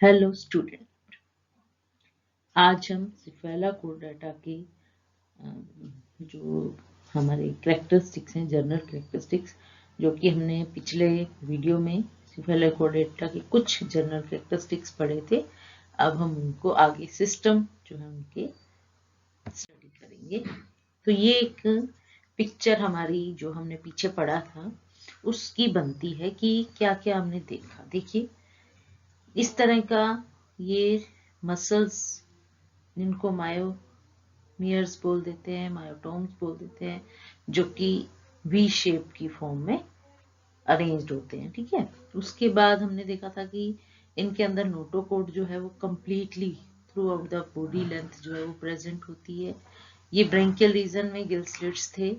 Hello student, आज हम सिफेलाकोडाटा के जो हमारे कैरेक्टरिस्टिक्स हैं, जनरल कैरेक्टरिस्टिक्स, जो कि हमने पिछले वीडियो में सिफेलाकोडाटा के कुछ जनरल कैरेक्टरिस्टिक्स पढ़े थे। अब हम उनको आगे सिस्टम जो है उनके स्टडी करेंगे। तो ये एक पिक्चर हमारी जो हमने पीछे पढ़ा था उसकी बनती है कि क्या क्या हमने देखा। देखिए, इस तरह का ये मसल्स जिनको मायोमियर्स बोल देते हैं, मायोटोम्स बोल देते हैं, जो कि वी शेप की फॉर्म में अरेंज्ड होते हैं। ठीक है, उसके बाद हमने देखा था कि इनके अंदर नोटोकोड जो है वो completely through out the body length जो है वो प्रेजेंट होती है। ये ब्रेंकियल रीजन में गिल स्लिट्स थे।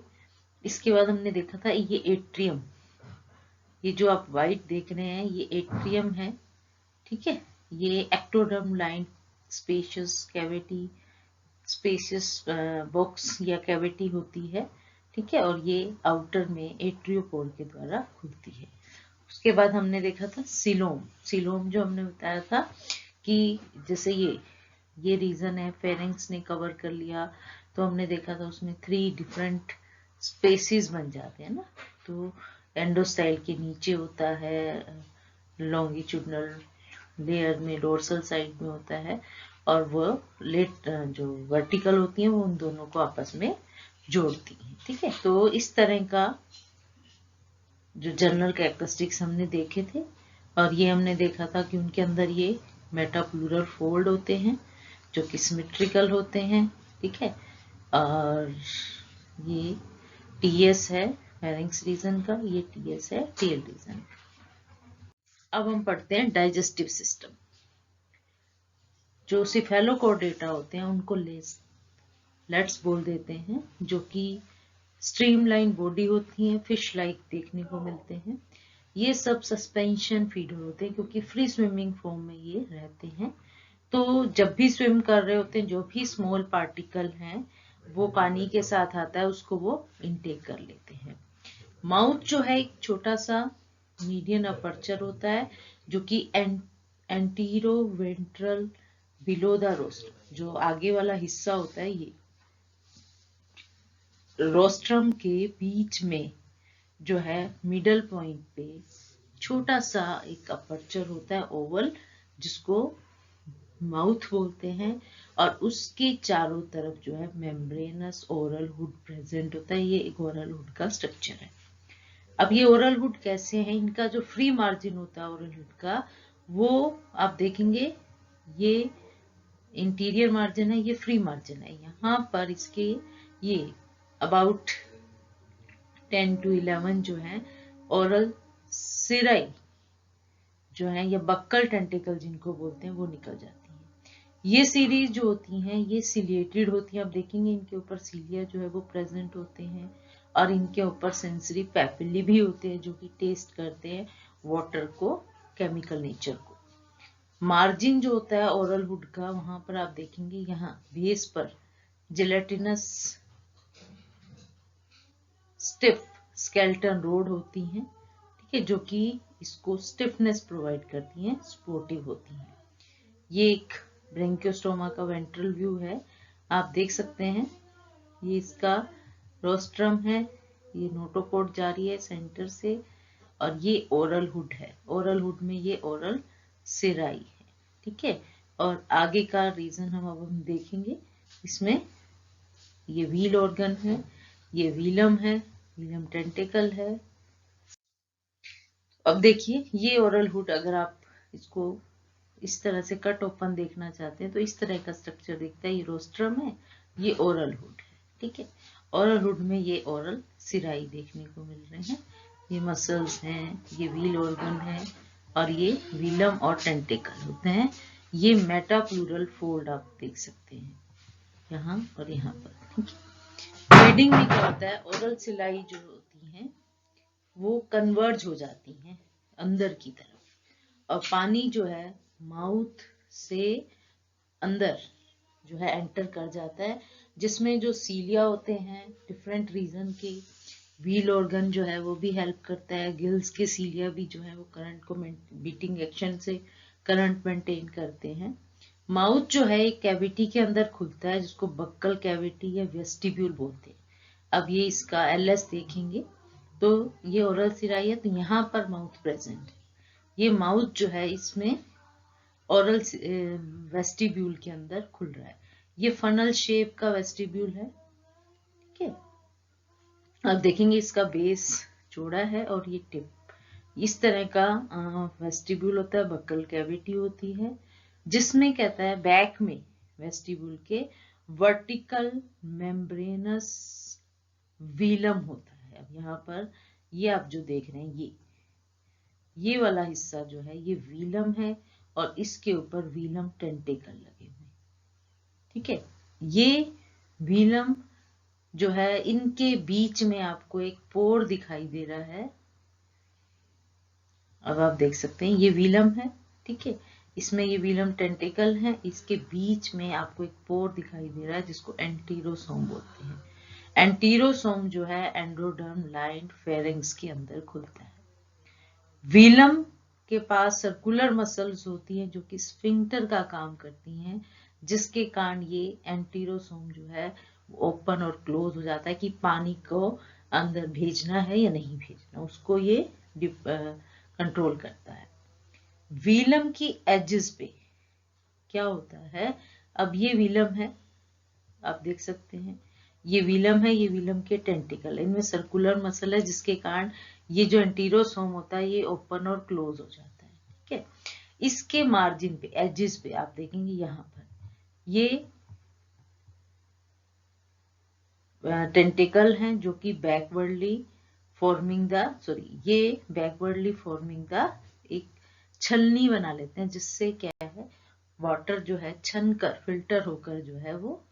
इसके बाद हमने देखा था ये एट्रियम, ये जो आप वाइट देख रहे हैं ये एट्रियम है। ठीक है, ये ectoderm line spacious cavity, spacious box या कैविटी होती है। ठीक है, और ये आउटर में एट्रियोपोड के द्वारा खुलती है। उसके बाद हमने देखा था सिलोम। सिलोम जो हमने बताया था कि जैसे ये रीजन है, फेरिंग्स ने कवर कर लिया, तो हमने देखा था उसमें 3 डिफरेंट स्पेसिस बन जाते हैं ना। तो एंडोस्टाइल के नीचे होता है, लॉन्गिट्यूडनल लेयर में डोर्सल साइड में होता है, और वो लेट जो वर्टिकल होती हैं वो उन दोनों को आपस में जोड़ती हैं। ठीक है, तो इस तरह का जो जनरल कैरेक्टरिस्टिक्स हमने देखे थे। और ये हमने देखा था कि उनके अंदर ये मेटाप्लूरल फोल्ड होते हैं जो कि सिमेट्रिकल होते हैं। ठीक है, और ये टीएस है फेरिंक्स रीजन का, ये टीएस है टेल रीजन। अब हम पढ़ते हैं डाइजेस्टिव सिस्टम। जो सिफेलोकोडेटा होते हैं उनको लेट्स बोल देते हैं, जो कि स्ट्रीमलाइन बॉडी होती है, फिश लाइक देखने को मिलते हैं। ये सब सस्पेंशन फीडर होते हैं क्योंकि फ्री स्विमिंग फॉर्म में ये रहते हैं। तो जब भी स्विम कर रहे होते हैं, जो भी स्मॉल पार्टिकल हैं वो पानी के साथ आता है, उसको वो इनटेक कर लेते हैं। माउथ जो है एक छोटा सा मीडियन अपर्चर होता है, जो कि antero ventral below the rostrum, जो आगे वाला हिस्सा होता है, ये रोस्ट्रम के बीच में जो है मिडल पॉइंट पे छोटा सा एक अपर्चर होता है ओवल, जिसको माउथ बोलते हैं। और उसके चारों तरफ जो है मेम्ब्रेनस ओरल हुड प्रेजेंट होता है। ये एक ओरल हुड का स्ट्रक्चर है। अब ये ओरल हुड कैसे है, इनका जो फ्री मार्जिन होता है ओरल हुड का, वो आप देखेंगे ये इंटीरियर मार्जिन है, ये फ्री मार्जिन है। यहाँ पर इसके ये अबाउट 10 to 11 जो है ओरल सिराई जो है, या बक्कल टेंटिकल जिनको बोलते हैं, वो निकल जाती है। ये सीरीज जो होती हैं ये सिलिएटेड होती हैं। आप देखेंगे इनके ऊपर सीलिया जो है वो प्रेजेंट होते हैं, और इनके ऊपर सेंसरी पैपिली भी होते हैं जो कि टेस्ट करते हैं वाटर को, केमिकल नेचर को। मार्जिन जो होता है ओरल हुड का, वहां पर आप देखेंगे यहाँ बेस पर जेलेटिनस स्टिफ स्केलेटन रोड होती हैं। ठीक है, जो कि इसको स्टिफनेस प्रोवाइड करती हैं, सपोर्टिव होती हैं। ये एक ब्रेंकियोस्टोमा का वेंट्रल व्यू है, आप देख सकते हैं। ये इसका रोस्ट्रम है, ये नोटोकोड जा रही है सेंटर से, और ये ओरल हुड है। ओरल हुड में ये ओरल सिराई है। ठीक है, और आगे का रीजन हम देखेंगे। इसमें ये व्हील ऑर्गन है, ये व्हीलम है, व्हीलम टेंटिकल है। अब देखिए ये ओरल हुड, अगर आप इसको इस तरह से कट ओपन देखना चाहते हैं तो इस तरह का स्ट्रक्चर दिखता है। ये रोस्ट्रम है, ये ओरल हुड है। ठीक है, ओरल हुड में ये ओरल सिराई देखने को मिल रहे हैं। ये मसल्स हैं, ये व्हील ऑर्गन है, और ये व्हीलम और टेंटिकल होते हैं। ये मेटाप्लूरल फोल्ड आप देख सकते हैं यहाँ और यहाँ पर। ठीक है, ब्रीडिंग में क्या होता है, ओरल सिलाई जो होती है वो कन्वर्ज हो जाती हैं अंदर की तरफ, और पानी जो है माउथ से अंदर जो है एंटर कर जाता है, जिसमें जो सीलिया होते हैं डिफरेंट रीजन के, व्हील ऑर्गन जो है वो भी हेल्प करता है, गिल्स के सीलिया भी जो है वो करंट को बीटिंग एक्शन से करंट मेंटेन करते हैं। माउथ जो है एक कैविटी के अंदर खुलता है जिसको बक्कल कैविटी या वेस्टिब्यूल बोलते हैं। अब ये इसका एलएस देखेंगे तो ये ओरल सिराई है, तो यहाँ पर माउथ प्रेजेंट है। ये माउथ जो है इसमें ओरल वेस्टिब्यूल के अंदर खुल रहा है। ये फनल शेप का वेस्टिब्यूल है, ठीक है। अब देखेंगे इसका बेस चौड़ा है और ये टिप, इस तरह का वेस्टिब्यूल होता है, बक्कल कैविटी होती है, जिसमें कहता है बैक में वेस्टिब्यूल के वर्टिकल मेम्ब्रेनस वीलम होता है। अब यहाँ पर ये आप जो देख रहे हैं ये वाला हिस्सा जो है ये वीलम है और इसके ऊपर वीलम टेंटेकल लगे हुए, ठीक है। ये वीलम जो है इनके बीच में आपको एक पोर दिखाई दे रहा है। अब आप देख सकते हैं ये वीलम है, ठीक है। इसमें ये वीलम टेंटेकल है, इसके बीच में आपको एक पोर दिखाई दे रहा है जिसको एंटीरोसोम बोलते हैं। एंटीरोसोम जो है एंडोडर्म लाइंड फेरिंग्स के अंदर खुलता है। वीलम के पास सर्कुलर मसल्स होती हैं जो कि स्फिंक्टर का काम करती हैं, जिसके कारण ये एंटीरोसोम जो है ओपन और क्लोज हो जाता है कि पानी को अंदर भेजना है या नहीं भेजना, उसको ये कंट्रोल करता है। वीलम की एजेस पे क्या होता है, अब ये वीलम है, आप देख सकते हैं ये वीलम है, ये वीलम के टेंटिकल, इनमें सर्कुलर मसल है जिसके कारण ये जो एंटीरोसोम होता है ये ओपन और क्लोज हो जाता है, ठीक है। इसके मार्जिन पे एजेस पे आप देखेंगे यहाँ पर ये टेंटिकल हैं जो कि बैकवर्डली फॉर्मिंग द एक छलनी बना लेते हैं, जिससे क्या है वाटर जो है छन कर फिल्टर होकर जो है वो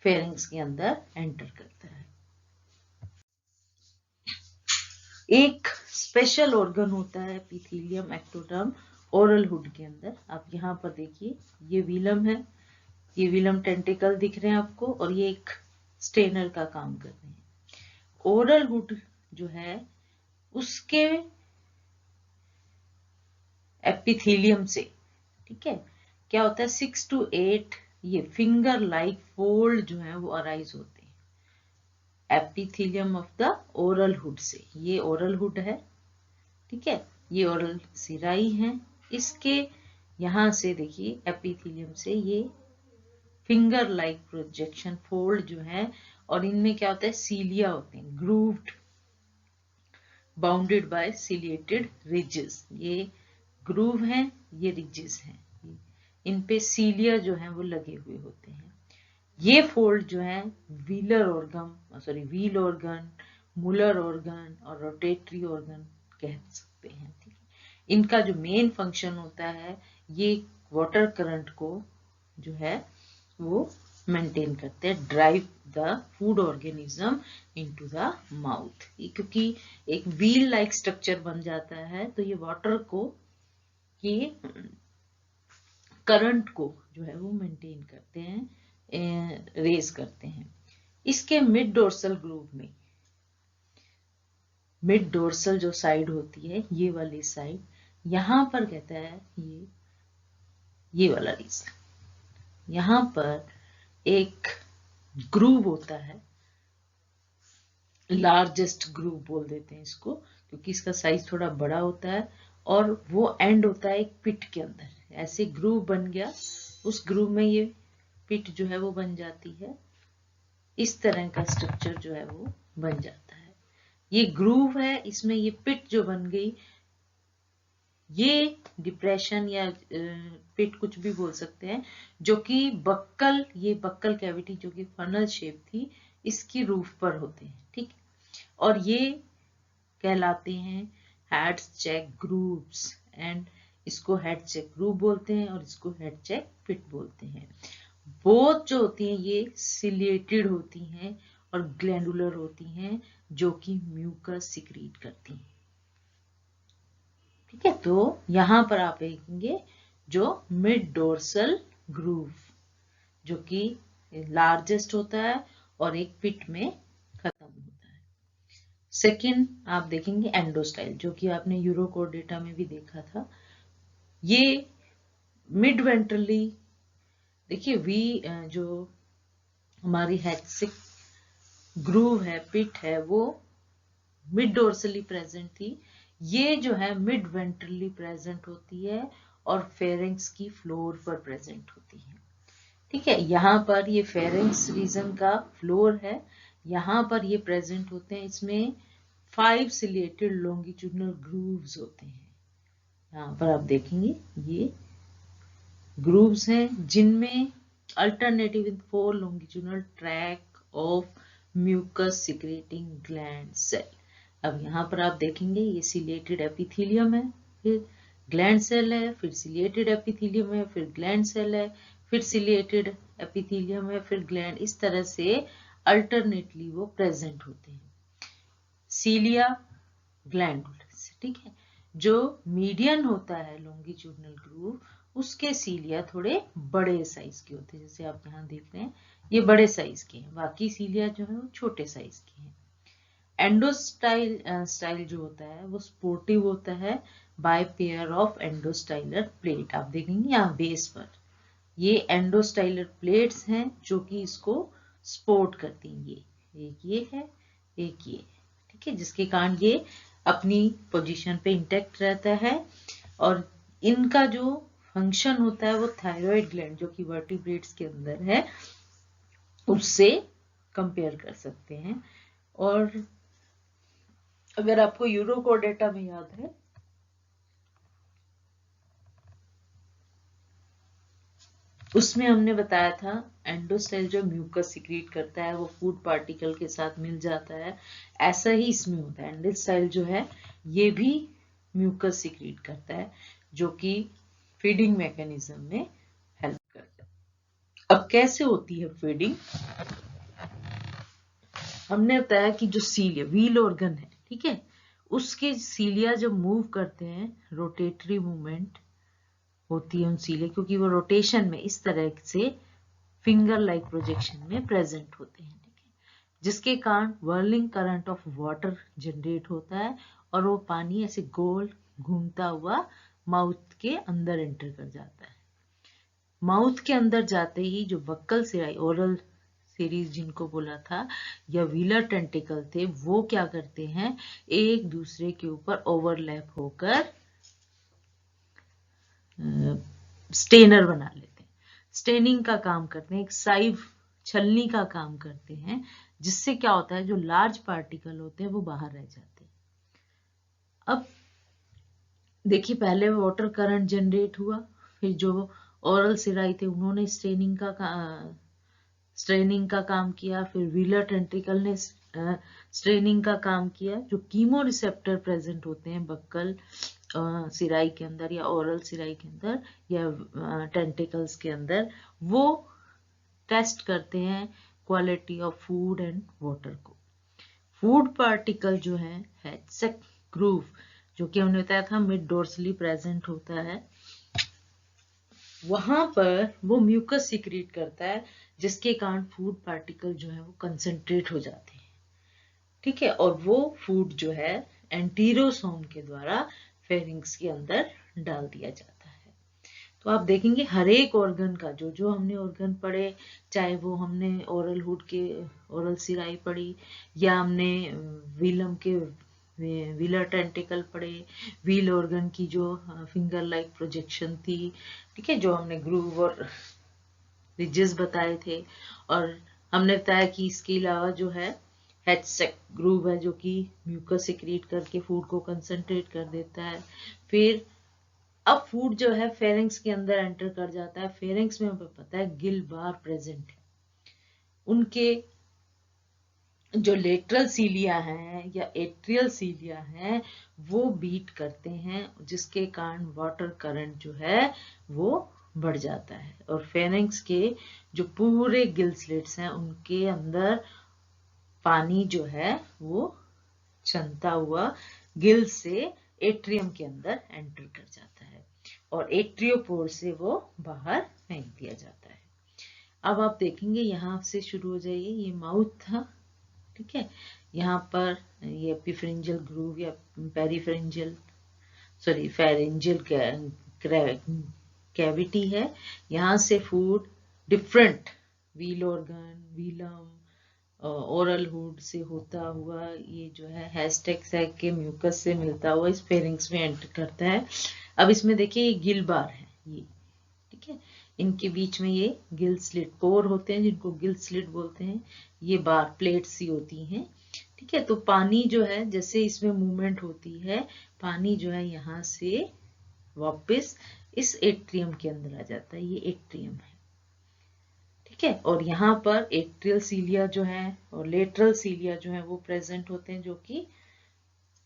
फेरिंग्स के अंदर एंटर करता है। एक स्पेशल ऑर्गन होता है एपिथेलियम एक्टोडर्म ओरल हुड के अंदर। आप यहाँ पर देखिए ये वीलम है, ये वीलम टेंटिकल दिख रहे हैं आपको, और ये एक स्टेनर का काम कर रहे हैं। ओरल हुड जो है उसके एपिथेलियम से, ठीक है, क्या होता है 6 to 8 ये फिंगर लाइक फोल्ड जो है वो अराइज होते हैं epithelium of the oral hood से। ये ओरल हुड है, ठीक है, ये ओरल सिराई है। इसके यहां से देखिए एपिथेलियम से ये फिंगर लाइक प्रोजेक्शन फोल्ड जो है, और इनमें क्या होता है सीलिया होते हैं grooved bounded by ciliated ridges. ये ग्रूव हैं, ये रिजेस हैं, इन पे सीलिया जो है वो लगे हुए होते हैं। ये फोल्ड जो है व्हील ऑर्गन, मुलर ऑर्गन और रोटेटरी ऑर्गन कह सकते हैं, ठीक है। इनका जो मेन फंक्शन होता है ये वाटर करंट को जो है वो मेंटेन करते हैं, drive the food organism into the mouth. क्योंकि एक व्हील लाइक स्ट्रक्चर बन जाता है तो ये वाटर को ये करंट को जो है वो मेंटेन करते हैं, रेज करते हैं। इसके मिड डोर्सल ग्रूव में, मिड डोर्सल जो साइड होती है ये वाली साइड, यहां पर कहता है ये वाला रीजन, यहां पर एक ग्रूव होता है, लार्जेस्ट ग्रूव बोल देते हैं इसको क्योंकि इसका साइज थोड़ा बड़ा होता है, और वो एंड होता है एक पिट के अंदर। ऐसे ग्रूव बन गया, उस ग्रूव में ये पिट जो है वो बन जाती है, इस तरह का स्ट्रक्चर जो है वो बन जाता है। ये ग्रूव है, इसमें ये पिट जो बन गई, ये डिप्रेशन या पिट कुछ भी बोल सकते हैं, जो कि ये बक्कल कैविटी जो कि फनल शेप थी इसकी रूफ पर होते हैं, ठीक। और ये कहलाते हैं हेड चेक ग्रूव्स, एंड इसको हेड चेक ग्रूव बोलते हैं और इसको हेड चेक पिट बोलते हैं। बोथ जो होती हैं ये सिलिएटेड होती हैं और ग्लैंडुलर होती हैं जो कि म्यूकस सिक्रीट करती हैं, ठीक है। तो यहां पर आप देखेंगे जो मिड डोर्सल ग्रूव जो कि लार्जेस्ट होता है और एक पिट में खत्म होता है। सेकंड आप देखेंगे एंडोस्टाइल, जो कि आपने यूरोकोड डेटा में भी देखा था। ये मिड वेंट्रली, देखिए वी जो हमारी हेक्सिक ग्रूव है, पिट है, वो मिड डोर्सली प्रेजेंट थी। ये जो है मिड वेंट्रली प्रेजेंट होती है और फेरिंक्स की फ्लोर पर प्रेजेंट होती है। ठीक है, यहाँ पर ये फेरिंक्स रीजन का फ्लोर है, यहाँ पर ये प्रेजेंट होते हैं। इसमें 5 सिलिएटेड लॉन्गिट्यूडनल ग्रूव्स होते हैं। यहाँ पर आप देखेंगे ये ग्रूव्स हैं जिनमें alternative with 4 longitudinal track of mucus secreting gland cell. अब यहाँ पर आप देखेंगे ये सिलिएटेड एपिथेलियम है, फिर ग्लैंड सेल है, फिर सिलिएटेड एपिथेलियम है, फिर ग्लैंड सेल है, फिर सिलिएटेड एपिथेलियम है, फिर ग्लैंड, इस तरह से अल्टरनेटली वो प्रेजेंट होते हैं। सीलिया ग्लैंडुल, ठीक है, जो मीडियन होता है लॉन्गिट्यूडनल ग्रूव, उसके सीलिया थोड़े बड़े साइज के होते हैं, जैसे आप यहाँ देख रहे हैं ये बड़े साइज के हैं, बाकी सीलिया जो है वो छोटे साइज के हैं। एंडोस्टाइल जो होता है वो स्पोर्टिव होता है बाय पेयर ऑफ एंडोस्टाइलर प्लेट। आप देखेंगे यहाँ बेस पर ये एंडोस्टाइलर प्लेट्स हैं जो कि इसको सपोर्ट करती हैं। ये है, एक ये, ठीक है, जिसके कारण ये अपनी पोजीशन पे इंटैक्ट रहता है। और इनका जो फंक्शन होता है वो थायराइड ग्लैंड जो कि वर्टिब्रेट्स के अंदर है उससे कंपेयर कर सकते हैं। और अगर आपको यूरोकोडेटा में याद है, उसमें हमने बताया था एंडोस्टाइल जो म्यूकस सिक्रीट करता है वो फूड पार्टिकल के साथ मिल जाता है, ऐसा ही इसमें होता है। एंडोस्टाइल जो है ये भी म्यूकस सिक्रीट करता है जो कि फीडिंग मैकेनिज्म में हेल्प करता है। अब कैसे होती है फीडिंग? हमने बताया कि जो सीलिया व्हील ऑर्गन है, ठीक है, उसके सीलिया जब मूव करते हैं, रोटेटरी मूवमेंट होती है उन सीलिया, क्योंकि वो रोटेशन में इस तरह से फिंगर लाइक प्रोजेक्शन में प्रेजेंट होते हैं, ठीक है, जिसके कारण whirling current of water generate होता है और वो पानी ऐसे गोल घूमता हुआ माउथ के अंदर एंटर कर जाता है। माउथ के अंदर जाते ही जो बक्कल सिराई, ओरल सीरीज जिनको बोला था, या व्हीलर टेंटिकल थे, वो क्या करते हैं, एक दूसरे के ऊपर ओवरलैप होकर स्टेनर बना लेते हैं, स्टेनिंग का काम करते हैं, एक साइव छलनी का काम करते हैं, जिससे क्या होता है जो लार्ज पार्टिकल होते हैं वो बाहर रह जाते हैं। अब देखिए पहले वाटर करंट जनरेट हुआ, फिर जो ओरल सिराई थे उन्होंने स्ट्रेनिंग का काम किया, फिर व्हीलर टेंट्रिकल ने स्ट्रेनिंग का काम किया। जो कीमो रिसेप्टर प्रेजेंट होते हैं बक्कल सिराई के अंदर या ओरल सिराई के अंदर या टेंटिकल्स के अंदर, वो टेस्ट करते हैं quality of food and water को। फूड पार्टिकल जो है हेक्सेक ग्रूव, जो कि हमने बताया था मिड डोर्सली प्रेजेंट होता है, वहां पर वो म्यूकस सिक्रीट करता है, जिसके कारण फूड पार्टिकल जो है वो कंसंट्रेट हो जाते हैं, ठीक है, और वो फूड जो है एंटीरोसोम के द्वारा फेरिंग्स के अंदर डाल दिया जाता है। तो आप देखेंगे हर एक ऑर्गन का जो जो हमने ऑर्गन पढ़े, चाहे वो हमने ओरल हुड के ओरल सिराई पढ़ी या हमने व्हीलम के व्हीलर टेंटिकल पढ़े, व्हील ऑर्गन की जो फिंगर लाइक प्रोजेक्शन थी, ठीक है, जो हमने ग्रूव और रिजेस बताए थे, और हमने बताया कि इसके अलावा जो है हेक्सेक ग्रूव है जो कि म्यूकस सिक्रीट करके फूड को कंसंट्रेट कर देता है। फिर अब फूड जो है फेरिंग्स के अंदर एंटर कर जाता है। फेरिंग्स में हमें पता है गिल बार प्रेजेंट है, उनके जो लेटरल सीलिया हैं या एट्रियल सीलिया हैं वो बीट करते हैं, जिसके कारण वाटर करंट जो है वो बढ़ जाता है और फेरिंग्स के जो पूरे गिल स्लिट्स हैं उनके अंदर पानी जो है वो छनता हुआ गिल से एट्रियम के अंदर एंटर कर जाता है और एट्रियोपोर से वो बाहर फेंक दिया जाता है। अब आप देखेंगे यहाँ से शुरू हो जाइए, ये माउथ था, ठीक है, यहाँ पर ये एपिफेरेंजियल ग्रूव या फेरेंजियल कैविटी है, यहाँ से फूड डिफरेंट व्हील ऑर्गन, व्हीलम, ओरल हुड से होता हुआ ये जो है हैस्टेक सैक के म्यूकस से मिलता हुआ इस फेरिंग्स में एंटर करता है। अब इसमें देखिए ये गिल बार है ये, ठीक है, इनके बीच में ये गिल स्लिट पोर होते हैं जिनको गिल स्लिट बोलते हैं, ये बार प्लेट सी होती हैं, ठीक है। तो पानी जो है जैसे इसमें मूवमेंट होती है, पानी जो है यहाँ से वापस इस एट्रियम के अंदर आ जाता है, ये एट्रियम है, ठीक है। और यहाँ पर एट्रियल सीलिया जो है और लेटरल सीलिया जो है वो प्रेजेंट होते हैं, जो कि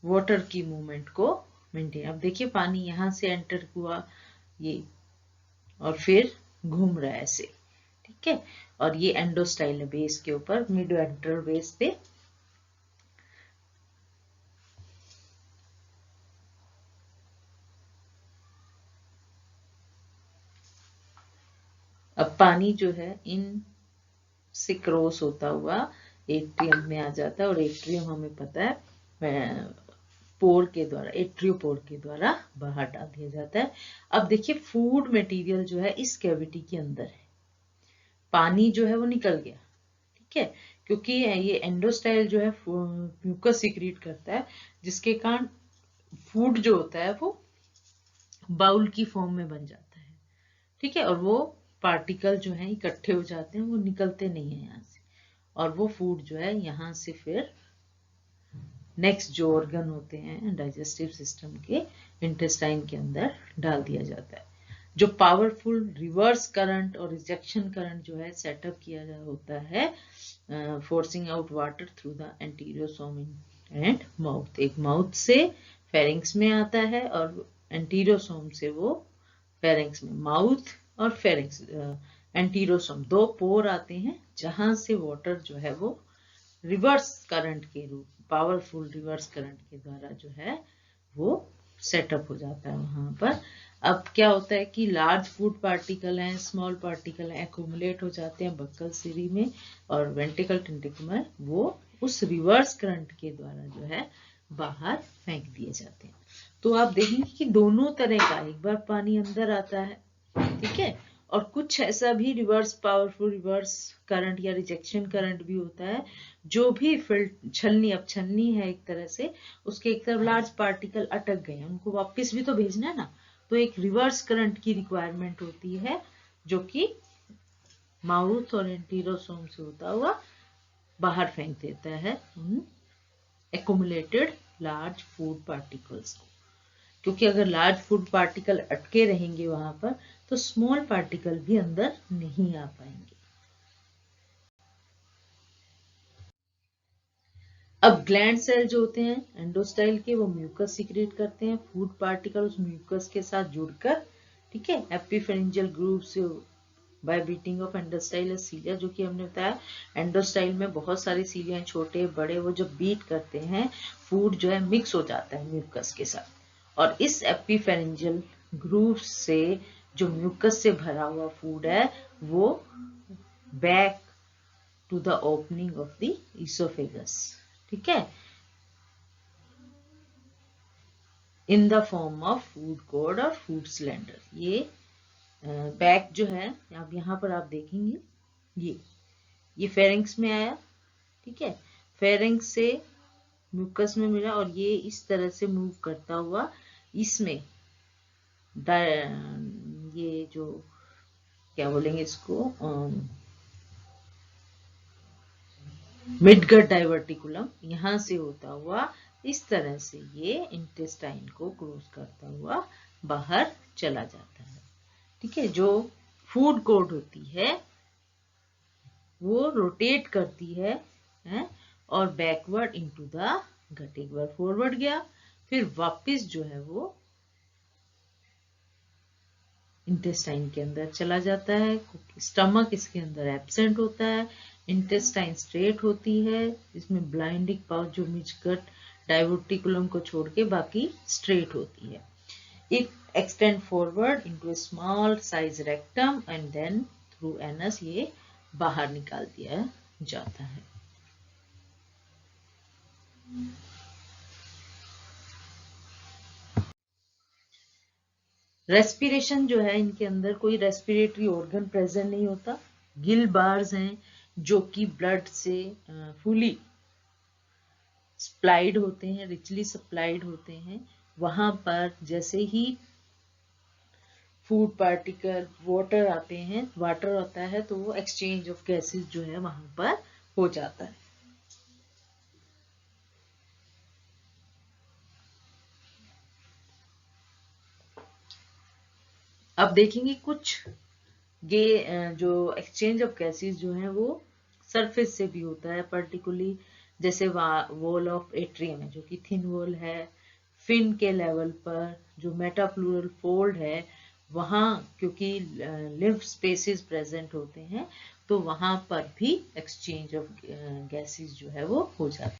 वाटर की मूवमेंट को मेंटेन। अब देखिए पानी यहाँ से एंटर हुआ ये और फिर घूम रहा है ऐसे, ठीक है। और ये एंडोस्टाइल है बेस के ऊपर, मिड एंट्रल बेस पे। अब पानी जो है इन से क्रॉस होता हुआ एट्रियम में आ जाता है, और एट्रियम हमें पता है पोर के द्वारा, एट्रियोपोर के द्वारा बाहर डाल दिया जाता है। अब देखिए फूड मटेरियल जो है इस कैविटी के अंदर है, पानी जो है वो निकल गया, ठीक है, क्योंकि ये एंडोस्टाइल जो है म्यूकस सीक्रेट करता है, जिसके कारण फूड जो होता है वो बाउल की फॉर्म में बन जाता है, ठीक है। और वो पार्टिकल जो है इकट्ठे हो जाते हैं, वो निकलते नहीं है यहाँ से, और वो फूड जो है यहाँ से फिर नेक्स्ट जो ऑर्गन होते हैं डाइजेस्टिव सिस्टम के, इंटेस्टाइन के अंदर डाल दिया जाता है। जो पावरफुल रिवर्स करंट और रिजेक्शन करंट जो है सेटअप किया जा होता है, forcing out water through the एंटीरियोसोम एंड माउथ। एक माउथ से फेरिंग्स में आता है और एंटीरियोसोम से वो फेरिंग्स में, माउथ और फेरिंग्स, एंटीरोसोम दो पोर आते हैं जहां से वाटर जो है वो रिवर्स करंट के रूप, पावरफुल रिवर्स करंट के द्वारा जो है वो सेटअप हो जाता है वहां पर। अब क्या होता है कि लार्ज फूड पार्टिकल हैं, स्मॉल पार्टिकल हैं, एक्यूमुलेट हो जाते हैं बक्कल सीरी में, और वेंट्रिकल टेंटिकल में वो उस रिवर्स करंट के द्वारा जो है बाहर फेंक दिए जाते हैं। तो आप देखेंगे कि दोनों तरह का, एक बार पानी अंदर आता है, ठीक है, और कुछ ऐसा भी रिवर्स पावरफुल रिवर्स करंट या रिजेक्शन करंट भी होता है, जो भी छलनी, अब छलनी है एक तरह से, उसके एक तरफ लार्ज पार्टिकल अटक गए, उनको वापस भी तो भेजना है ना, तो एक रिवर्स करंट की रिक्वायरमेंट होती है, जो कि माउथ और एंटीरोसोम से होता हुआ बाहर फेंक देता है उन एक्यूमुलेटेड लार्ज फूड पार्टिकल्स को। क्योंकि अगर लार्ज फूड पार्टिकल अटके रहेंगे वहां पर, तो स्मॉल पार्टिकल भी अंदर नहीं आ पाएंगे। अब ग्लैंड सेल जो होते हैं एंडोस्टाइल के, वो म्यूकस सीक्रेट करते हैं, फूड पार्टिकल उस म्यूकस के साथ जुड़कर, ठीक है, एपिफेरेंजियल ग्रूव से बाय बीटिंग ऑफ एंडोस्टाइल सीलिया, जो कि हमने बताया एंडोस्टाइल में बहुत सारी सीलिया, छोटे बड़े, वो जब बीट करते हैं फूड जो है मिक्स हो जाता है म्यूकस के साथ, और इस एपिफेरेंजियल ग्रूव से जो म्यूकस से भरा हुआ फूड है वो back to the opening of the oesophagus, ठीक है, in the form of food cord और फूड सिलेंडर। ये बैक जो है अब यहाँ पर आप देखेंगे, ये फेरिंग्स में आया, ठीक है, फेरिंग्स से म्यूकस में मिला, और ये इस तरह से मूव करता हुआ इसमें ये जो क्या बोलेंगे इसको, मिडगट डाइवर्टिकुलम, यहां से होता हुआ इस तरह से ये इंटेस्टाइन को क्रॉस करता हुआ बाहर चला जाता है, ठीक है। जो फूड कोर्ट होती है वो रोटेट करती है और बैकवर्ड इनटू द गट, एक बार फॉरवर्ड गया फिर वापस जो है वो इंटेस्टाइन के अंदर चला जाता है। स्टमक इसके अंदर एब्सेंट होता है, इंटेस्टाइन स्ट्रेट होती है, इसमें ब्लाइंडिंग पाउच जो मिडगट डाइवर्टिकुलम को छोड़ के बाकी स्ट्रेट होती है। It extend forward into a small size rectum and then through anus ये बाहर निकाल दिया जाता है। रेस्पिरेशन जो है, इनके अंदर कोई रेस्पिरेटरी ऑर्गन प्रेजेंट नहीं होता। गिल बार्स हैं जो कि ब्लड से फुली सप्लाइड होते हैं, रिचली सप्लाइड होते हैं। वहां पर जैसे ही फूड पार्टिकल वाटर आते हैं, वाटर आता है, तो वो एक्सचेंज ऑफ गैसेस जो है वहां पर हो जाता है। अब देखेंगे कुछ जो एक्सचेंज ऑफ गैसेस जो है वो सरफेस से भी होता है, पर्टिकुलरली जैसे वॉल ऑफ एट्रियम है जो कि थिन वॉल है। फिन के लेवल पर जो मेटाप्लूरल फोल्ड है वहां, क्योंकि लिम्फ स्पेसेस प्रेजेंट होते हैं, तो वहां पर भी एक्सचेंज ऑफ गैसेस जो है वो हो जाता है।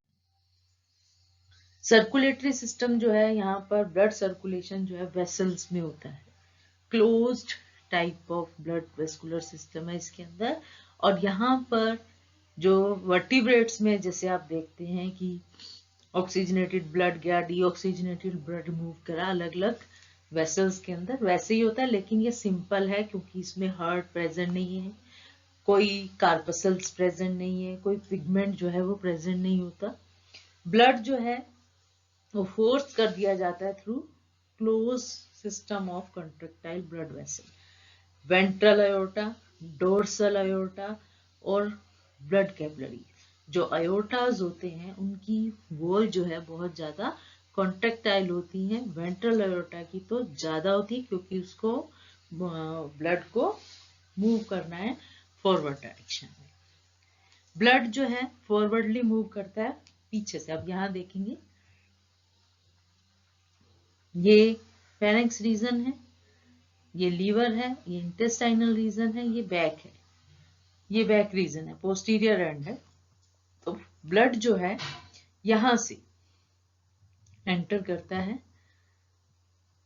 सर्कुलेटरी सिस्टम जो है, यहाँ पर ब्लड सर्कुलेशन जो है वेसल्स में होता है। Closed type of blood vascular system है इसके अंदर। और यहाँ पर जो वर्टिब्रेट्स में जैसे आप देखते हैं कि ऑक्सीजनेटेड ब्लड गया, डीऑक्सीजनेटेड ब्लड मूव करा अलग अलग वेसल्स के अंदर, वैसे ही होता है, लेकिन ये सिंपल है क्योंकि इसमें हार्ट प्रेजेंट नहीं है, कोई कार्पसल्स प्रेजेंट नहीं है, कोई पिगमेंट जो है वो प्रेजेंट नहीं होता। ब्लड जो है वो फोर्स कर दिया जाता है through close system of contractile blood vessel. Ventral aorta, dorsal aorta और ब्लड कैपिलरी। जो अयोर्टाज होते हैं उनकी वॉल जो है बहुत ज्यादा कॉन्ट्रेक्टाइल होती है। वेंट्रल अयोर्टा की तो ज्यादा होती है क्योंकि उसको ब्लड को मूव करना है फॉरवर्ड डायरेक्शन में। ब्लड जो है फॉरवर्डली मूव करता है पीछे से। अब यहां देखेंगे ये फेरेंक्स रीजन है, ये लीवर है, ये इंटेस्टाइनल रीजन है, ये बैक है, ये बैक रीजन है, पोस्टीरियर एंड है। तो ब्लड जो है यहां से एंटर करता है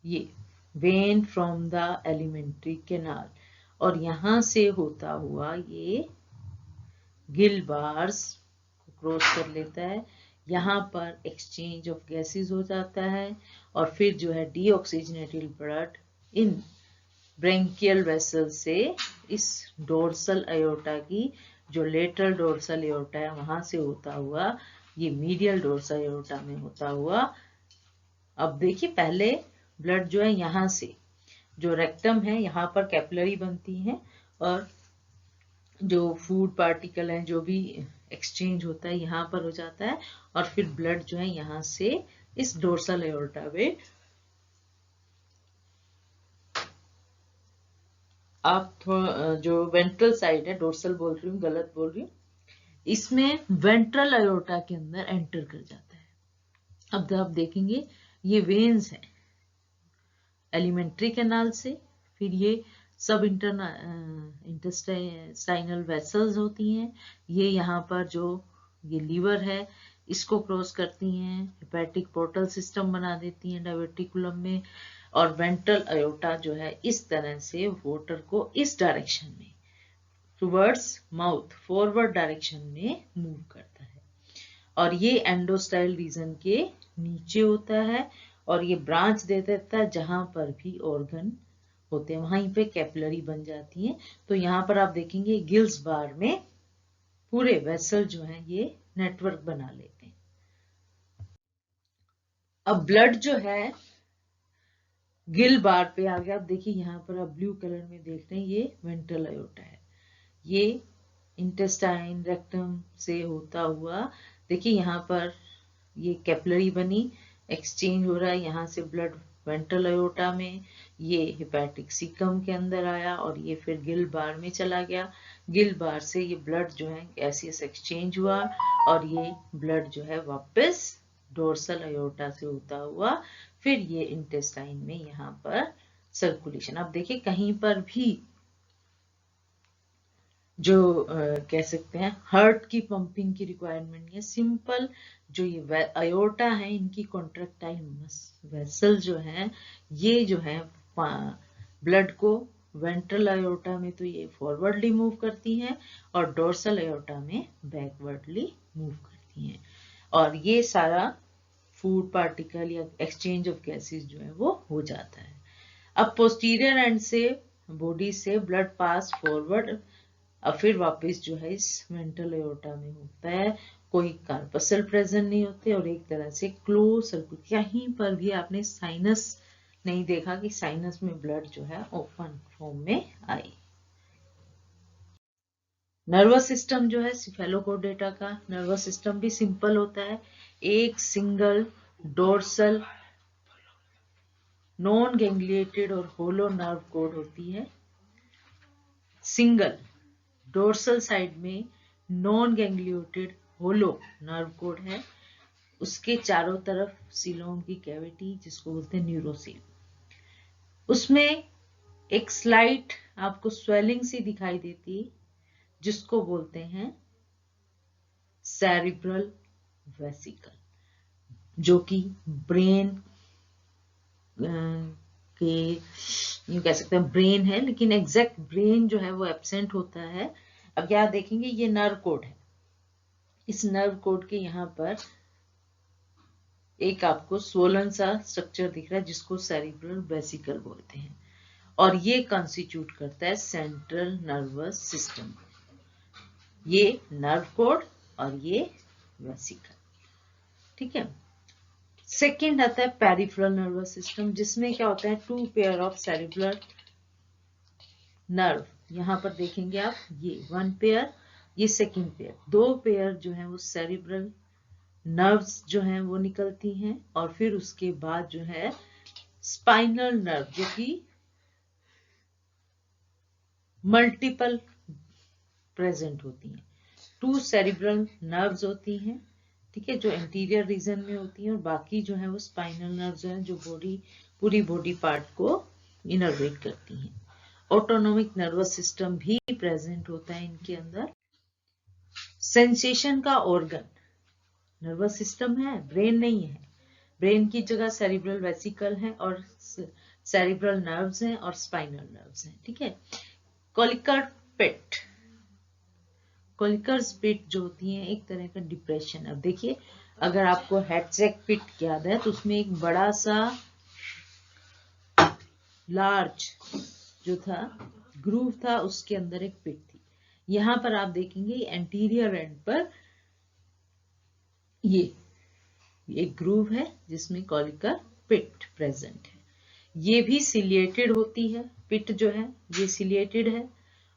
ये when from the alimentary canal, और यहां से होता हुआ ये गिल बार्स को क्रॉस कर लेता है। यहाँ पर एक्सचेंज ऑफ गैसेस हो जाता है और फिर जो है deoxygenated blood in branchial vessel से इस डोर्सल अयोर्टा की जो लेटरल डोर्सल अयोर्टा है वहां से होता हुआ ये मीडियल डोर्सल अयोर्टा में होता हुआ। अब देखिए पहले ब्लड जो है यहाँ से जो रेक्टम है यहाँ पर कैपिलरी बनती है और जो फूड पार्टिकल है जो भी एक्सचेंज होता है यहाँ पर हो जाता है, और फिर ब्लड जो है यहाँ से इस डोर्सल एओर्टा में, आप जो वेंट्रल साइड है, डोर्सल बोल रही हूँ, गलत बोल रही हूँ, इसमें वेंट्रल एओर्टा के अंदर एंटर कर जाता है। अब आप देखेंगे ये वेन्स है एलिमेंट्री कैनाल से, फिर ये सब इंटेस्टाइनल वेसल्स होती हैं, ये यहाँ पर जो ये लीवर है इसको क्रॉस करती हैं, हेपेटिक पोर्टल सिस्टम बना देती हैं डायवर्टिकुलम में, और वेंट्रल अयोर्टा जो है इस तरह से वाटर को इस डायरेक्शन में टुवर्ड्स माउथ फॉरवर्ड डायरेक्शन में मूव करता है। और ये एंडोस्टाइल रीजन के नीचे होता है और ये ब्रांच दे देता है जहां पर भी ऑर्गन होते हैं वहीं पे कैपिलरी बन जाती है। तो यहाँ पर आप देखेंगे गिल्स बार में पूरे वेसल जो है ये नेटवर्क बना लेते हैं। अब ब्लड जो है गिल बार पे आ गया। अब देखिए यहाँ पर आप ब्लू कलर में देख रहे हैं ये वेंट्रल अयोर्टा है, ये इंटेस्टाइन रेक्टम से होता हुआ देखिए यहाँ पर ये कैपिलरी बनी, एक्सचेंज हो रहा है यहाँ से ब्लड वेंट्रल अयोर्टा में, ये हेपेटिक सीकम के अंदर आया और ये फिर गिल बार में चला गया। गिल बार से ये ब्लड जो है गैसियस एक्सचेंज हुआ और ये ब्लड जो है वापस डोर्सल अयोर्टा से होता हुआ फिर ये इंटेस्टाइन में यहाँ पर सर्कुलेशन। अब देखिए कहीं पर भी जो कह सकते हैं हार्ट की पंपिंग की रिक्वायरमेंट है, सिंपल जो ये अयोर्टा है इनकी कॉन्ट्रेक्टाइल वेसल जो है ये जो है ब्लड को वेंट्रल अयोर्टा में तो ये फॉरवर्डली मूव करती हैं और डोर्सल अयोर्टा में बैकवर्डली मूव करती हैं, और ये सारा फूड पार्टिकल या एक्सचेंज ऑफ गैसेस जो है वो हो जाता है। अब पोस्टीरियर एंड से बॉडी से ब्लड पास फॉरवर्ड, अब फिर वापस जो है इस वेंट्रल एओर्टा में होता है। कोई कार्पसल प्रेजेंट नहीं होते और एक तरह से क्लोज सर्कुलर, कहीं पर भी आपने साइनस नहीं देखा कि साइनस में ब्लड जो है ओपन फॉर्म में आई। नर्वस सिस्टम जो है सिफेलोकॉर्डेटा का नर्वस सिस्टम भी सिंपल होता है। एक सिंगल डोर्सल नॉन गैंग्लिएटेड और होलो नर्व कोड होती है। सिंगल डोर्सल साइड में नॉन गैंग्लिएटेड होलो नर्व कोड है। उसके चारों तरफ सीलोन की कैविटी जिसको बोलते हैं न्यूरोसील। उसमें एक स्लाइट आपको स्वेलिंग सी दिखाई देती है जिसको बोलते हैं सेरिब्रल वेसिकल, जो कि ब्रेन के यूं कह सकते हैं ब्रेन है, लेकिन एग्जैक्ट ब्रेन जो है वो एब्सेंट होता है। अब क्या देखेंगे, ये नर्व कोड है। इस नर्व कोड के यहाँ पर एक आपको स्वोलन सा स्ट्रक्चर दिख रहा है जिसको सेरिब्रल वेसिकल बोलते हैं, और ये कॉन्स्टिट्यूट करता है सेंट्रल नर्वस सिस्टम। ये नर्व कोड और ये वेसिकल, ठीक है। सेकेंड आता है पेरिफेरल नर्वस सिस्टम, जिसमें क्या होता है, two pair of cerebral nerve. यहां पर देखेंगे आप, ये वन पेयर, ये सेकेंड पेयर, दो पेयर जो है वो सेरिब्रल नर्व्स जो हैं वो निकलती हैं, और फिर उसके बाद जो है स्पाइनल नर्व जो कि मल्टीपल प्रेजेंट होती हैं। टू सेरिब्रल नर्व्स होती हैं, ठीक है, जो इंटीरियर रीजन में होती हैं, और बाकी जो है वो स्पाइनल नर्व्स हैं जो पूरी बॉडी पार्ट को इनर्वेट करती हैं। ऑटोनोमिक नर्वस सिस्टम भी प्रेजेंट होता है इनके अंदर। सेंसेशन का ऑर्गन नर्वस सिस्टम है, ब्रेन नहीं है। ब्रेन की जगह सेरिब्रल वेसिकल है और सेरिब्रल नर्व्स हैं और स्पाइनल नर्व्स हैं, ठीक है। कोलिकर पिट, कोलिकर्स पिट जो होती है एक तरह का डिप्रेशन। अब देखिए, अगर आपको हेडसेक पिट याद है तो उसमें एक बड़ा सा लार्ज जो था ग्रूव था, उसके अंदर एक पिट थी। यहां पर आप देखेंगे एंटीरियर एंड पर ये एक ग्रूव है जिसमें कोलिकर पिट प्रेजेंट है। ये भी सिलिएटेड होती है, पिट जो है ये सिलिएटेड है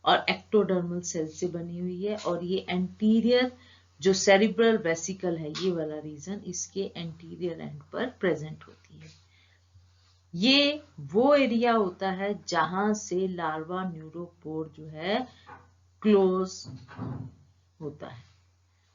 और एक्टोडर्मल सेल से बनी हुई है, और ये एंटीरियर जो सेरिब्रल वेसिकल है, ये वाला रीजन इसके एंटीरियर एंड पर प्रेजेंट होती है। ये वो एरिया होता है जहां से लार्वा न्यूरोपोर जो है क्लोज होता है,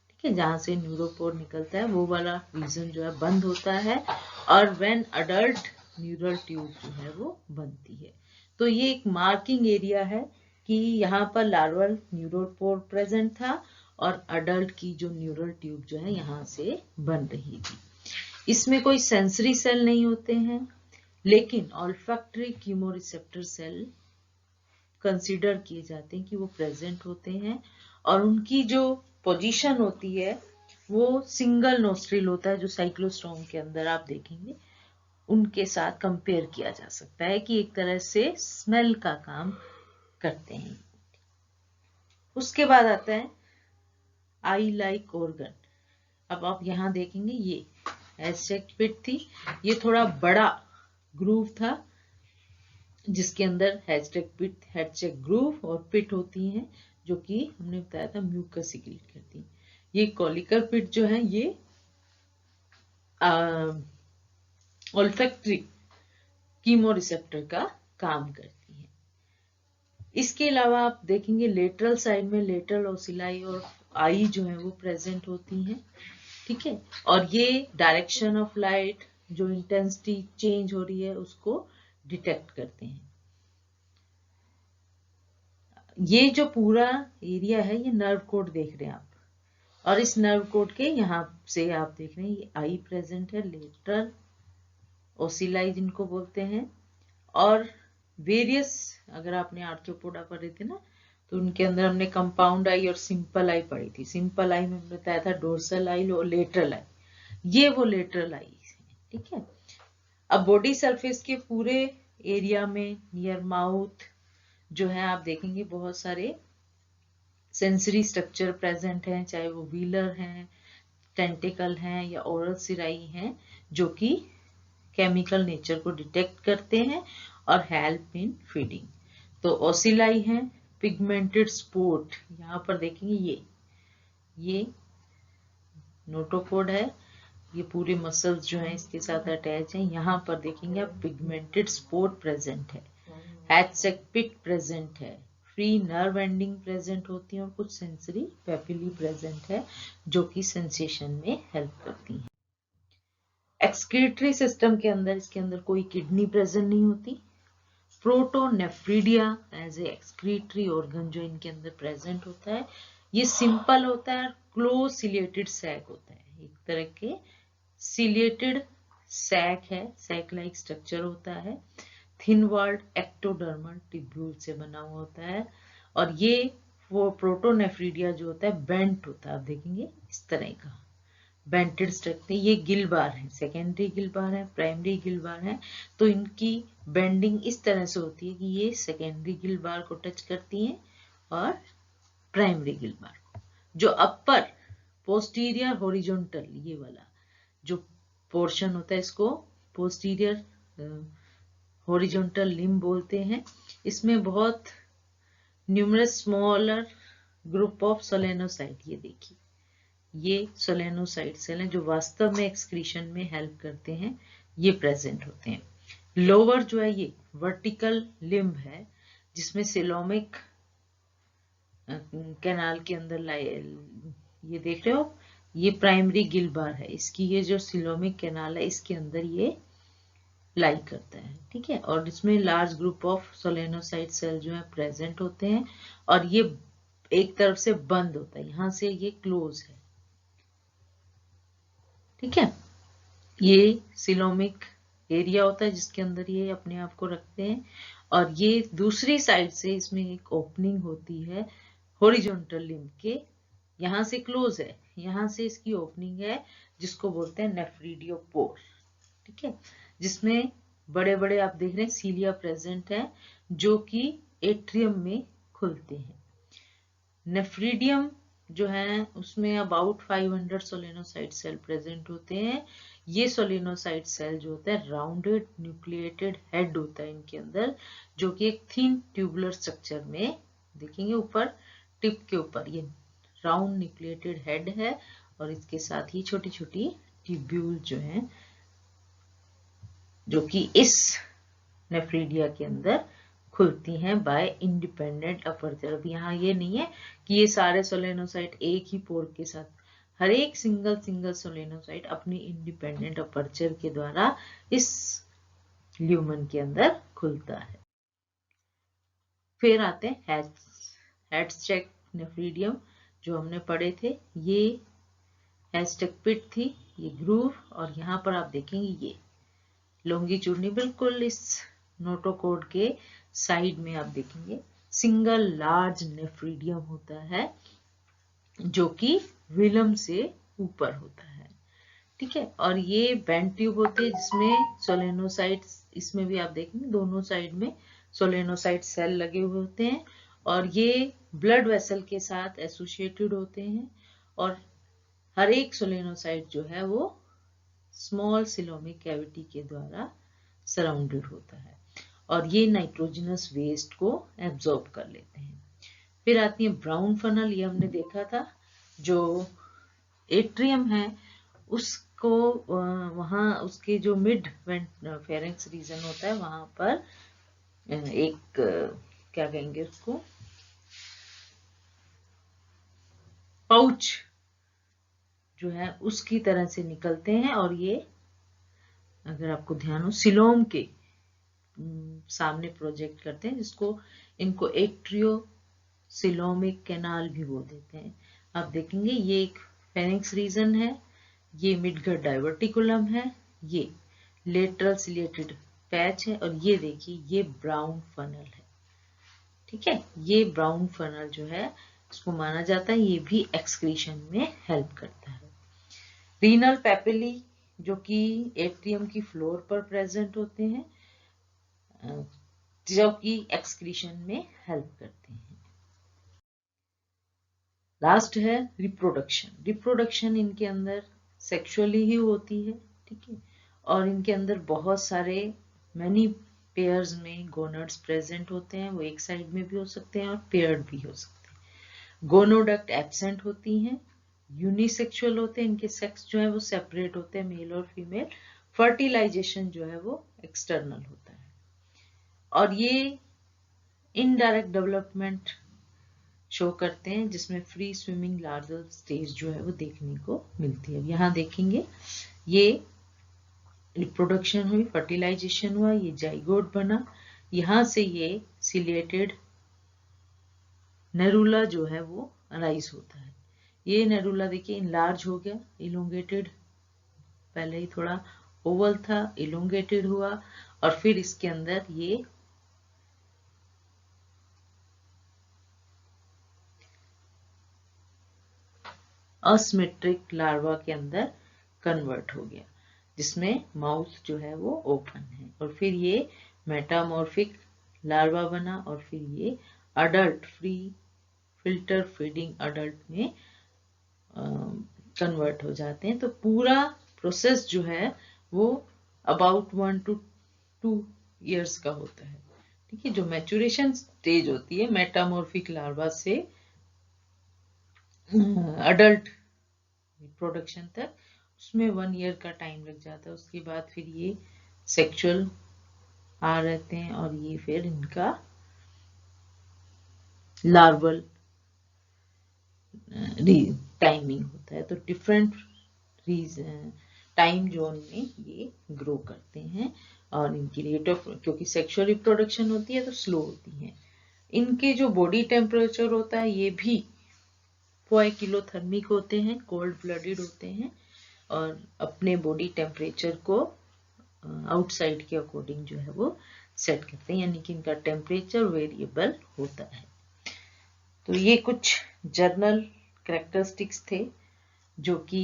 ठीक है, जहां से न्यूरोपोर निकलता है वो वाला रीजन जो है बंद होता है, और व्हेन अडल्ट न्यूरल ट्यूब जो है वो बनती है। तो ये एक मार्किंग एरिया है कि यहाँ पर लार्वल न्यूरोपोर प्रेजेंट था और अडल्ट की जो न्यूरल ट्यूब जो है यहाँ से बन रही थी। इसमें कोई सेंसरी सेल नहीं होते हैं, लेकिन ऑल्फैक्टरी कीमोरिसेप्टर सेल कंसीडर किए जाते हैं कि वो प्रेजेंट होते हैं, और उनकी जो पोजीशन होती है वो सिंगल नोस्ट्रिल होता है, जो साइक्लोस्टोम के अंदर आप देखेंगे उनके साथ कंपेयर किया जा सकता है कि एक तरह से स्मेल का काम करते हैं। उसके बाद आता है आई लाइक ऑर्गन। अब आप यहां देखेंगे ये हेडसेक पिट थी, ये थोड़ा बड़ा ग्रूव था जिसके अंदर हेडसेक ग्रूव और पिट होती हैं, जो कि हमने बताया था म्यूकस सिक्रीट करती हैं। ये कोलिकर पिट जो है ये ऑल्फैक्टरी कीमोरिसेप्टर का काम करती है। इसके अलावा आप देखेंगे लेटरल साइड में लेटरल ओसिलाई और आई जो है वो प्रेजेंट होती हैं, ठीक है, और ये डायरेक्शन ऑफ लाइट जो इंटेंसिटी चेंज हो रही है उसको डिटेक्ट करते हैं। ये जो पूरा एरिया है ये नर्व कोड देख रहे हैं आप, और इस नर्व कोड के यहाँ से आप देख रहे हैं ये आई प्रेजेंट है, लेटरल ओसिलाई जिनको बोलते हैं, और वेरियस, अगर आपने आर्थ्रोपोडा पढ़े थे ना तो उनके अंदर हमने कंपाउंड आई और सिंपल आई पढ़ी थी। सिंपल आई में बताया था डोर्सल आई और लेटरल आई, ये वो लेटरल आई है, ठीक है। अब बॉडी सरफेस के पूरे एरिया में नियर माउथ जो है आप देखेंगे बहुत सारे सेंसरी स्ट्रक्चर प्रेजेंट हैं, चाहे वो व्हीलर हैं, टेंटिकल हैं या ओरल सिराई हैं, जो कि केमिकल नेचर को डिटेक्ट करते हैं और हेल्प इन फीडिंग। तो ओसिलाई है, पिगमेंटेड स्पॉट, यहाँ पर देखेंगे ये नोटोकोड है, ये पूरे मसल्स जो हैं इसके साथ अटैच हैं। यहाँ पर देखेंगे आप पिगमेंटेड स्पॉट प्रेजेंट है, हैचसेक पिट प्रेजेंट है, फ्री नर्व एंडिंग प्रेजेंट होती है और कुछ सेंसरी पेपिली प्रेजेंट है जो कि सेंसेशन में हेल्प करती हैं। एक्सक्रीटरी सिस्टम के अंदर इसके अंदर कोई किडनी प्रेजेंट नहीं होती। Protonephridia as a excretory organ जो इनके अंदर प्रेजेंट होता है, ये सिंपल होता है, क्लोज सिलिएटेड सैक होता है, एक तरह के सिलिएटेड सैक है, सैक लाइक स्ट्रक्चर होता है, थिन वॉल्ड एक्टोडर्मल टिब्यूल से बना हुआ होता है। और ये वो प्रोटोनेफ्रिडिया जो होता है बेंट होता है, आप देखेंगे इस तरह का बेंटेड स्ट्रक्चर। ये गिल बार है, सेकेंडरी गिल बार है, प्राइमरी गिल बार है, तो इनकी बेंडिंग इस तरह से होती है कि ये सेकेंडरी गिल बार को टच करती हैं और प्राइमरी गिल बार को। जो अपर पोस्टीरियर हॉरिजॉन्टल ये वाला जो पोर्शन होता है इसको पोस्टीरियर हॉरिजॉन्टल लिम्ब बोलते हैं। इसमें बहुत न्यूमरस स्मॉलर ग्रुप ऑफ सोलेनोसाइट, ये देखिए ये सोलेनोसाइट सेल हैं जो वास्तव में एक्सक्रीशन में हेल्प करते हैं, ये प्रेजेंट होते हैं। लोअर जो है ये वर्टिकल लिम्ब है जिसमें सिलोमिक कैनाल के अंदर ये देख रहे हो, ये प्राइमरी गिल बार है, इसकी ये जो सिलोमिक कैनाल है इसके अंदर ये लाई करता है, ठीक है। और इसमें लार्ज ग्रुप ऑफ सोलेनोसाइट सेल जो है प्रेजेंट होते हैं और ये एक तरफ से बंद होता है, यहां से ये क्लोज है, ठीक है। ये सिलोमिक एरिया होता है जिसके अंदर ये अपने आप को रखते हैं और ये दूसरी साइड से इसमें एक ओपनिंग होती है हॉरिजॉन्टल लिम्ब के, यहां से क्लोज है, यहां से इसकी ओपनिंग है जिसको बोलते हैं नेफ्रीडियोपोर, ठीक है, जिसमें बड़े बड़े आप देख रहे हैं सीलिया प्रेजेंट है जो कि एट्रियम में खुलते हैं। नेफ्रीडियम जो है उसमें अबाउट 500 सोलेनोसाइट सेल प्रेजेंट होते हैं। ये सोलेनोसाइट सेल जो होता है राउंडेड न्यूक्लिएटेड हेड होता है इनके अंदर, जो कि एक थिन ट्यूबुलर स्ट्रक्चर में देखेंगे ऊपर टिप के ऊपर ये राउंड न्यूक्लिएटेड हेड है और इसके साथ ही छोटी छोटी ट्यूब्यूल जो है जो कि इस नेफ्रीडिया के अंदर खुलती हैं बाय इंडिपेंडेंट अपर्चर। अब यहाँ ये नहीं है कि ये सारे सोलेनोसाइट एक ही पोर के साथ, हर एक सिंगल सोलेनोसाइट अपनी इंडिपेंडेंट अपर्चर के द्वारा इस ल्यूमन के अंदर खुलता है। फिर आते हैं हैचसेक नेफ्रीडियम जो हमने पढ़े थे, ये हैचसेक पिट थी, ये ग्रूव, और यहाँ पर आप देखेंगे ये लॉन्गिट्यूडनी बिल्कुल इस नोटोकोड के साइड में आप देखेंगे सिंगल लार्ज नेफ्रीडियम होता है जो कि विलम से ऊपर होता है, ठीक है। और ये बेंड ट्यूब होते हैं जिसमें सोलेनोसाइट, इसमें भी आप देखेंगे दोनों साइड में सोलेनोसाइट सेल लगे हुए होते हैं और ये ब्लड वेसल के साथ एसोसिएटेड होते हैं और हर एक सोलेनोसाइट जो है वो स्मॉल सिलोमिक कैविटी के द्वारा सराउंडेड होता है और ये नाइट्रोजनस वेस्ट को एब्जॉर्ब कर लेते हैं। फिर आती है ब्राउन फनल, ये हमने देखा था, जो एट्रियम है उसको वहां उसके जो मिड फेरेंक्स रीजन होता है वहां पर एक क्या कहेंगे उसको पाउच जो है उसकी तरह से निकलते हैं और ये अगर आपको ध्यान हो सिलोम के सामने प्रोजेक्ट करते हैं, जिसको इनको एट्रियो सिलोमिक कैनाल भी बोल देते हैं। आप देखेंगे ये एक फेरिंक्स रीजन है, ये मिडगट डाइवर्टिकुलम है, ये लेटरल सिलिएटेड पैच है और ये देखिए ये ब्राउन फनल है, ठीक है। ये ब्राउन फनल जो है इसको माना जाता है ये भी एक्सक्रीशन में हेल्प करता है। रीनल पेपिली जो कि एट्रियम की फ्लोर पर प्रेजेंट होते हैं, जो कि एक्सक्रीशन में हेल्प करते हैं। लास्ट है रिप्रोडक्शन। रिप्रोडक्शन इनके अंदर सेक्सुअली ही होती है, ठीक है, और इनके अंदर बहुत सारे मैनी पेयर्स में गोनड्स प्रेजेंट होते हैं। वो एक साइड में भी हो सकते हैं और पेयर्ड भी हो सकते हैं। गोनोडक्ट एब्सेंट होती हैं, यूनिसेक्सुअल होते हैं, इनके सेक्स जो है वो सेपरेट होते हैं, मेल और फीमेल। फर्टिलाइजेशन जो है वो एक्सटर्नल होता है, और ये इनडायरेक्ट डेवलपमेंट शो करते हैं, जिसमें फ्री स्विमिंग लार्वल स्टेज जो है वो देखने को मिलती है। यहाँ देखेंगे ये रिप्रोडक्शन हुई, फर्टिलाइजेशन हुआ, ये जाइगोट बना, यहाँ से ये सिलेटेड नेरुला जो है वो अराइज होता है। ये नेरुला देखिए इनलार्ज हो गया, इलोंगेटेड, पहले ही थोड़ा ओवल था, इलोंगेटेड हुआ, और फिर इसके अंदर ये असिमेट्रिक लार्वा के अंदर कन्वर्ट हो गया, जिसमें माउथ जो है वो ओपन है, और फिर ये मेटामॉर्फिक लार्वा बना, और फिर ये adult free filter feeding adult में कन्वर्ट हो जाते हैं। तो पूरा प्रोसेस जो है वो अबाउट 1 to 2 years का होता है, ठीक है। जो मैच्योरेशन स्टेज होती है मेटामॉर्फिक लार्वा से अडल्ट प्रोडक्शन तक, उसमें 1 year का टाइम लग जाता है। उसके बाद फिर ये सेक्सुअल आ रहते हैं, और ये फिर इनका लार्वल टाइमिंग होता है। तो डिफरेंट टाइम जोन में ये ग्रो करते हैं, और इनकी रेट ऑफ, क्योंकि सेक्सुअल रिप्रोडक्शन होती है तो स्लो होती है। इनके जो बॉडी टेम्परेचर होता है ये भी पोइकिलोथर्मिक होते हैं, कोल्ड ब्लडेड होते हैं, और अपने बॉडी टेम्परेचर को आउटसाइड के अकॉर्डिंग जो है वो सेट करते हैं, यानी कि इनका टेम्परेचर वेरिएबल होता है। तो ये कुछ जर्नल कैरेक्टरिस्टिक्स थे जो कि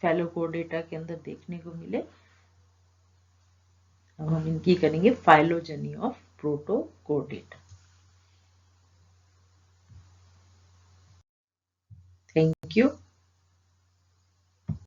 फेलोकोडेटा के अंदर देखने को मिले। अब हम इनकी करेंगे phylogeny of protochordata. Thank you.